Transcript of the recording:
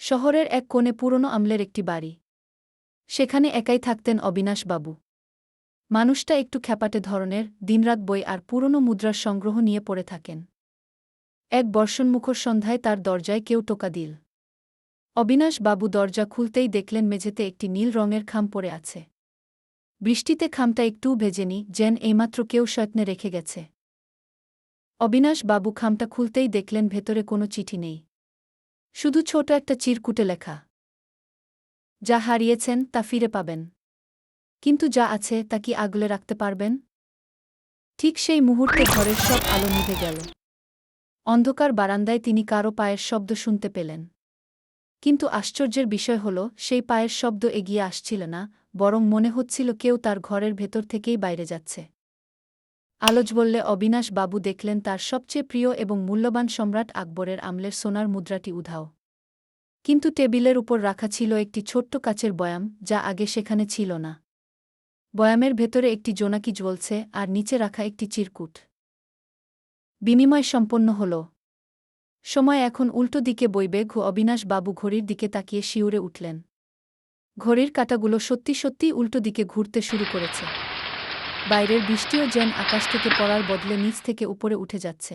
শহরের এক কোণে পুরনো আমলের একটি বাড়ি। সেখানে একাই থাকতেন অবিনাশবাবু। মানুষটা একটু খ্যাপাটে ধরনের, দিনরাত বই আর পুরনো মুদ্রার সংগ্রহ নিয়ে পড়ে থাকেন। এক বর্ষণমুখর সন্ধ্যায় তার দরজায় কেউ টোকা দিল। অবিনাশবাবু দরজা খুলতেই দেখলেন মেঝেতে একটি নীল রঙের খাম পড়ে আছে। বৃষ্টিতে খামটা একটুও ভেজেনি, যেন এইমাত্র কেউ যত্নে রেখে গেছে। অবিনাশবাবু খামটা খুলতেই দেখলেন ভেতরে কোনো চিঠি নেই, শুধু ছোট একটা চিরকুটে লেখা। যা হারিয়েছেন তা ফিরে পাবেন, কিন্তু যা আছে তা কি আগলে রাখতে পারবেন? ঠিক সেই মুহূর্তে ঘরের সব আলো নিভে গেল। অন্ধকার বারান্দায় তিনি কারো পায়ের শব্দ শুনতে পেলেন। কিন্তু আশ্চর্যের বিষয় হল, সেই পায়ের শব্দ এগিয়ে আসছিল না, বরং মনে হচ্ছিল কেউ তার ঘরের ভেতর থেকেই বাইরে যাচ্ছে। আলোজ বললে অবিনাশবাবু দেখলেন তার সবচেয়ে প্রিয় এবং মূল্যবান সম্রাট আকবরের আমলের সোনার মুদ্রাটি উধাও। কিন্তু টেবিলের উপর রাখা ছিল একটি ছোট্ট কাচের বয়াম, যা আগে সেখানে ছিল না। বয়ামের ভেতরে একটি জোনাকি জ্বলছে আর নিচে রাখা একটি চিরকুট। বিনিময় সম্পন্ন হল। সময় এখন উল্টো দিকে বইবে। অবিনাশবাবু ঘড়ির দিকে তাকিয়ে শিউরে উঠলেন। ঘড়ির কাঁটাগুলো সত্যি সত্যিই উল্টো দিকে ঘুরতে শুরু করেছে। বাইরের বৃষ্টিও যেন আকাশ থেকে পড়ার বদলে নিচ থেকে উপরে উঠে যাচ্ছে।